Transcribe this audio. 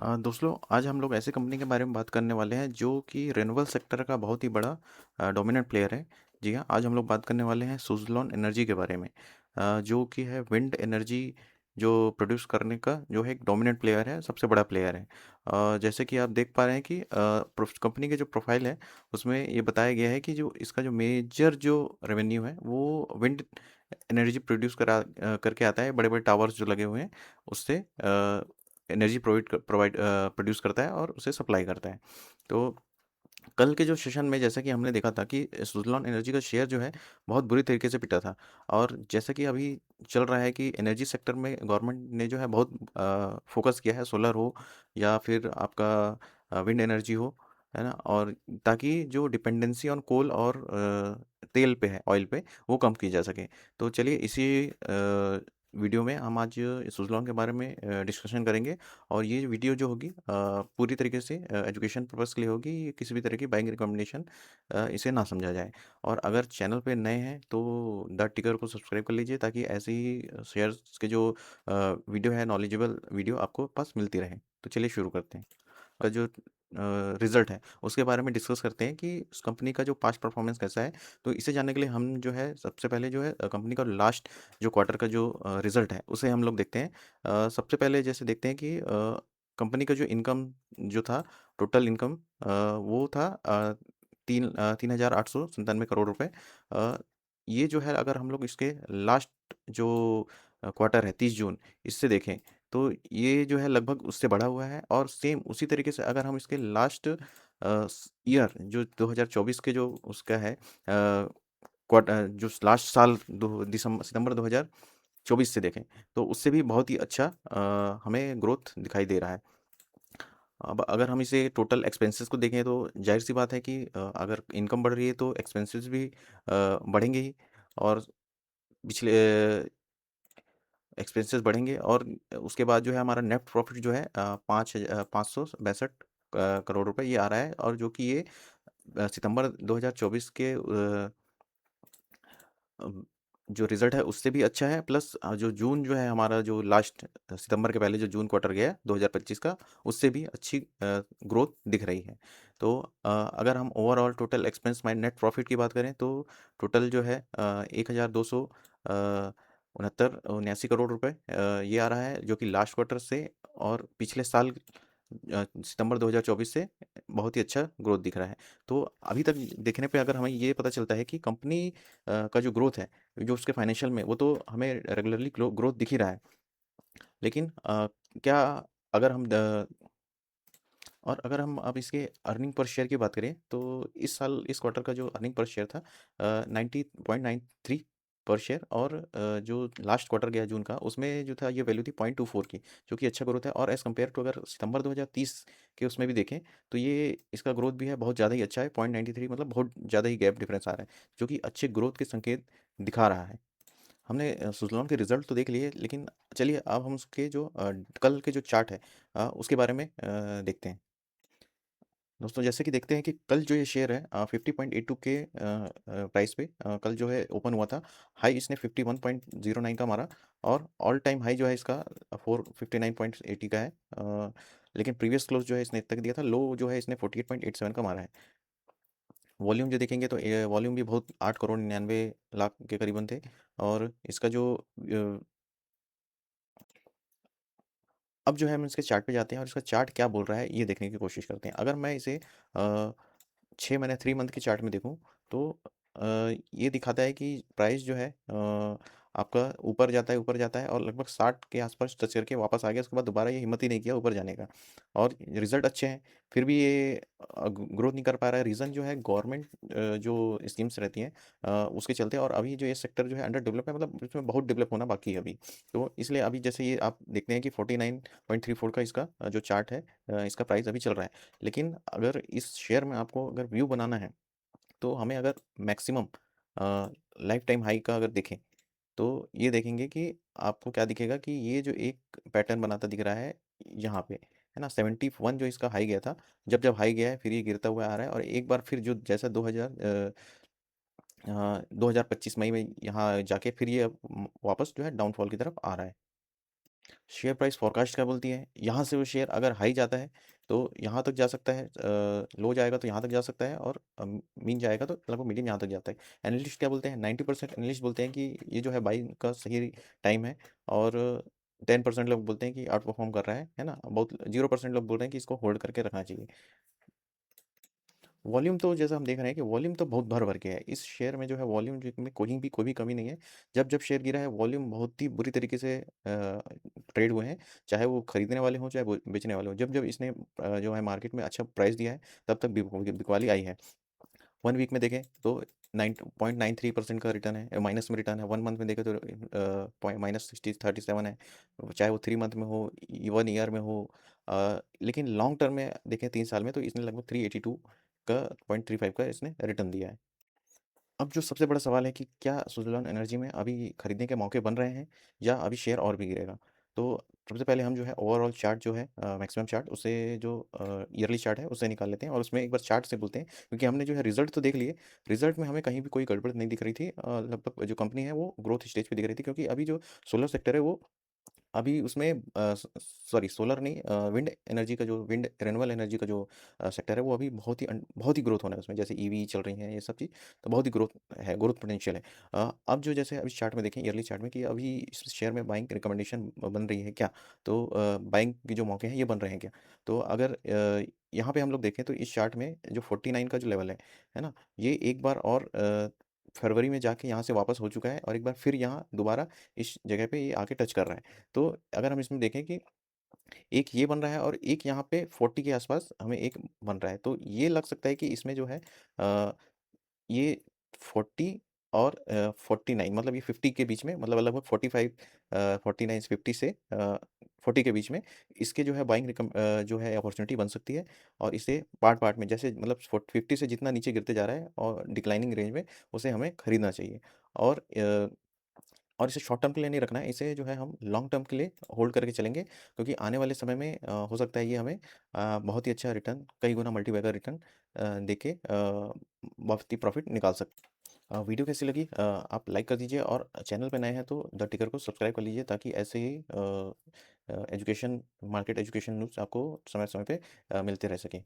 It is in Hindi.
दोस्तों आज हम लोग ऐसी कंपनी के बारे में बात करने वाले हैं जो कि रिन्यूएबल सेक्टर का बहुत ही बड़ा डोमिनेंट प्लेयर है। जी हाँ, आज हम लोग बात करने वाले हैं सुज़लोन एनर्जी के बारे में, जो कि है विंड एनर्जी जो प्रोड्यूस करने का जो है एक डोमिनेंट प्लेयर है, सबसे बड़ा प्लेयर है। जैसे कि आप देख पा रहे हैं कि कंपनी के जो प्रोफाइल है उसमें ये बताया गया है कि जो इसका जो मेजर जो रेवेन्यू है वो विंड एनर्जी करके आता है। बड़े बड़े टावर्स जो लगे हुए हैं उससे एनर्जी प्रोड्यूस करता है और उसे सप्लाई करता है। तो कल के जो सेशन में जैसा कि हमने देखा था कि सुज़लॉन एनर्जी का शेयर जो है बहुत बुरी तरीके से पिटा था। और जैसा कि अभी चल रहा है कि एनर्जी सेक्टर में गवर्नमेंट ने जो है बहुत फोकस किया है, सोलर हो या फिर आपका विंड एनर्जी हो, है ना? और ताकि जो डिपेंडेंसी ऑन कोल और तेल पे है, ऑयल पे, वो कम की जा सके। तो चलिए इसी वीडियो में हम आज सुज़लॉन के बारे में डिस्कशन करेंगे। और ये वीडियो जो होगी पूरी तरीके से एजुकेशन पर्पज़ के लिए होगी। ये किसी भी तरह की बाइंग रिकमेंडेशन इसे ना समझा जाए। और अगर चैनल पे नए हैं तो द टिकर को सब्सक्राइब कर लीजिए ताकि ऐसे ही शेयर्स के जो वीडियो है, नॉलेजेबल वीडियो आपको पास मिलती रहे। तो चलिए शुरू करते हैं। का जो रिज़ल्ट है उसके बारे में डिस्कस करते हैं कि उस कंपनी का जो पास्ट परफॉर्मेंस कैसा है। तो इसे जानने के लिए हम जो है सबसे पहले जो है कंपनी का लास्ट जो क्वार्टर का जो रिज़ल्ट है उसे हम लोग देखते हैं। सबसे पहले जैसे देखते हैं कि कंपनी का जो इनकम जो था, टोटल इनकम वो था 3,897 करोड़ रुपए। अ, ये जो है अगर हम लोग इसके लास्ट जो क्वार्टर है 30 जून, इससे देखें तो ये जो है लगभग उससे बढ़ा हुआ है। और सेम उसी तरीके से अगर हम इसके लास्ट ईयर जो 2024 के जो उसका है जो लास्ट साल दो दिसंबर सितंबर 2024 से देखें तो उससे भी बहुत ही अच्छा हमें ग्रोथ दिखाई दे रहा है। अब अगर हम इसे टोटल एक्सपेंसेस को देखें तो जाहिर सी बात है कि अगर इनकम बढ़ रही है तो एक्सपेंसेस भी बढ़ेंगे ही। और पिछले एक्सपेंसेस बढ़ेंगे। और उसके बाद जो है हमारा नेट प्रॉफिट जो है 5,562 करोड़ रुपए ये आ रहा है। और जो कि ये सितंबर 2024 के अम, जो रिजल्ट है उससे भी अच्छा है। प्लस जो जून जो है हमारा जो लास्ट सितंबर के पहले जो जून क्वार्टर गया 2025 का, उससे भी अच्छी ग्रोथ दिख रही है। तो अगर हम overall total expense minus net profit की बात करें तो टोटल जो है 1,269 करोड़ रुपए ये आ रहा है जो कि लास्ट क्वार्टर से और पिछले साल सितंबर 2024 से बहुत ही अच्छा ग्रोथ दिख रहा है। तो अभी तक देखने पे अगर हमें ये पता चलता है कि कंपनी का जो ग्रोथ है, जो उसके फाइनेंशियल में, वो तो हमें रेगुलरली ग्रोथ दिख ही रहा है। लेकिन क्या अगर हम और अगर हम अब इसके अर्निंग पर शेयर की बात करें तो इस साल इस क्वार्टर का जो अर्निंग पर शेयर था 90.93 पर शेयर। और जो लास्ट क्वार्टर गया जून का उसमें जो था ये वैल्यू थी 0.24 की, जो कि अच्छा ग्रोथ है। और एज़ कम्पेयर टू अगर सितंबर 2030 के उसमें भी देखें तो ये इसका ग्रोथ भी है बहुत ज़्यादा ही अच्छा है। 0.93 मतलब बहुत ज़्यादा ही गैप डिफरेंस आ रहा है, जो कि अच्छे ग्रोथ के संकेत दिखा रहा है। हमने सुज़लॉन के रिज़ल्ट तो देख लिए, लेकिन चलिए अब हम उसके जो कल के जो चार्ट है उसके बारे में देखते हैं। दोस्तों जैसे कि देखते हैं कि कल जो ये शेयर है 50.82 के प्राइस पे कल जो है ओपन हुआ था। हाई इसने 51.09 का मारा। और ऑल टाइम हाई जो है इसका 459.80 का है। लेकिन प्रीवियस क्लोज जो है इसने इतना दिया था। लो जो है इसने 48.87 का मारा है। वॉल्यूम जो देखेंगे तो वॉल्यूम भी बहुत 8 करोड़ 99 लाख के करीबन थे। और इसका जो अब जो है हम इसके चार्ट पे जाते हैं और इसका चार्ट क्या बोल रहा है ये देखने की कोशिश करते हैं। अगर मैं इसे 6 महीने 3 मंथ के चार्ट में देखूँ तो ये दिखाता है कि प्राइस जो है आपका ऊपर जाता है और लगभग 60 के आसपास टच करके वापस आ गया। उसके बाद दोबारा ये हिम्मत ही नहीं किया ऊपर जाने का। और रिजल्ट अच्छे हैं फिर भी ये ग्रोथ नहीं कर पा रहा है। रीज़न जो है गवर्नमेंट जो स्कीम्स रहती हैं उसके चलते। और अभी जो ये सेक्टर जो है अंडर डेवलप है, मतलब इसमें बहुत डेवलप होना बाकी है अभी। तो इसलिए अभी जैसे ये आप देखते हैं कि 49.34 का इसका जो चार्ट है इसका प्राइस अभी चल रहा है। लेकिन अगर इस शेयर में आपको अगर व्यू बनाना है तो हमें अगर मैक्सिमम लाइफ टाइम हाई का अगर देखें तो ये देखेंगे कि आपको क्या दिखेगा कि ये जो एक पैटर्न बनाता दिख रहा है यहाँ पे, है ना? 71 जो इसका हाई गया था, जब हाई गया है फिर ये गिरता हुआ आ रहा है। और एक बार फिर जो जैसा 2025 मई में यहाँ जाके फिर ये वापस जो है डाउनफॉल की तरफ आ रहा है। शेयर प्राइस फ़ॉरकास्ट क्या बोलती है? यहाँ से वो शेयर अगर हाई जाता है, तो यहाँ तक जा सकता है, लो जाएगा तो यहाँ तक जा सकता है, और मीन जाएगा तो लगभग मीडियन यहाँ तक जाता है। एनालिस्ट क्या बोलते हैं? 90% एनालिस्ट बोलते हैं कि ये जो है बाइंग का सही टाइम है, और 10% लोग बोलते हैं कि आउट परफ़ॉर्म कर रहा है ना? बहुत 0% लोग बोल रहे हैं कि इसको होल्ड करके रखना चाहिए। वॉल्यूम तो जैसा हम देख रहे हैं कि वॉल्यूम तो बहुत भर-भर के है। इस शेयर में जो है वॉल्यूम जो में कोई भी कमी नहीं है। जब-जब शेयर गिरा है वॉल्यूम बहुत ही बुरी तरीके से ट्रेड हुए हैं। चाहे वो खरीदने वाले हों, चाहे वो बेचने वाले हों। जब-जब इसने जो है मार्केट में अच्छा प्राइस दिया है, तब तक बिकवाली आई है। 1 वीक में देखें तो 0.93% का रिटर्न है, माइनस में रिटर्न है। 1 मंथ में देखें तो माइनस 60 37 है। चाहे वो 3 मंथ में हो, 1 ईयर में हो। लेकिन लॉन्ग टर्म में देखें 3 साल में, तो इसने लगभग 382 का 0.35 का इसने रिटर्न दिया है। अब जो सबसे बड़ा सवाल है कि क्या सुज़लॉन एनर्जी में अभी खरीदने के मौके बन रहे हैं, या अभी शेयर और भी गिरेगा? तो सबसे पहले हम जो है ओवरऑल चार्ट जो है, मैक्सिमम चार्ट, उससे जो ईयरली चार्ट है उससे निकाल लेते हैं, और उसमें एक बार चार्ट से बोलते हैं, क्योंकि हमने जो है रिज़ल्ट तो देख लिए। रिज़ल्ट में हमें कहीं भी कोई गड़बड़ नहीं दिख रही थी। लगभग जो कंपनी है वो ग्रोथ स्टेज पे दिख रही थी, क्योंकि अभी जो सोलर सेक्टर है वो अभी उसमें सॉरी सोलर नहीं, विंड एनर्जी का जो विंड रिन्यूएबल एनर्जी का जो सेक्टर है वो अभी बहुत ही ग्रोथ होना है उसमें, जैसे ईवी चल रही हैं ये सब चीज़, तो बहुत ही ग्रोथ है, ग्रोथ पोटेंशियल है। अब जो जैसे अभी चार्ट में देखें, ईयरली चार्ट में, कि अभी इस शेयर में बाइंग रिकमेंडेशन बन रही है क्या? तो बाइंग के जो मौके हैं ये बन रहे हैं क्या? तो अगर यहाँ पे हम लोग देखें तो इस चार्ट में जो 49 का जो लेवल है ना? ये एक बार और फरवरी में जाके यहाँ से वापस हो चुका है, और एक बार फिर यहाँ दोबारा इस जगह पे ये आके टच कर रहा है। तो अगर हम इसमें देखें कि एक ये बन रहा है, और एक यहाँ पे 40 के आसपास हमें एक बन रहा है। तो ये लग सकता है कि इसमें जो है ये 40 और 49, मतलब ये 50 के बीच में, मतलब लगभग 45, 49 50 से 40 के बीच में इसके जो है जो है अपॉर्च्युनिटी बन सकती है। और इसे पार्ट-पार्ट में, जैसे मतलब 50 से जितना नीचे गिरते जा रहा है और डिक्लाइनिंग रेंज में, उसे हमें खरीदना चाहिए। और इसे शॉर्ट टर्म के लिए नहीं रखना है, इसे जो है हम लॉन्ग टर्म के लिए होल्ड करके चलेंगे, क्योंकि आने वाले समय में हो सकता है ये हमें बहुत ही अच्छा रिटर्न, कई गुना मल्टीबैगर रिटर्न देके बहुत ही प्रॉफिट निकाल सकते हैं। वीडियो कैसी लगी? आप लाइक कर दीजिए, और चैनल पे नए हैं तो द टिकर को सब्सक्राइब कर लीजिए, ताकि ऐसे ही एजुकेशन मार्केट एजुकेशन न्यूज़ आपको समय-समय पे मिलते रह सकें।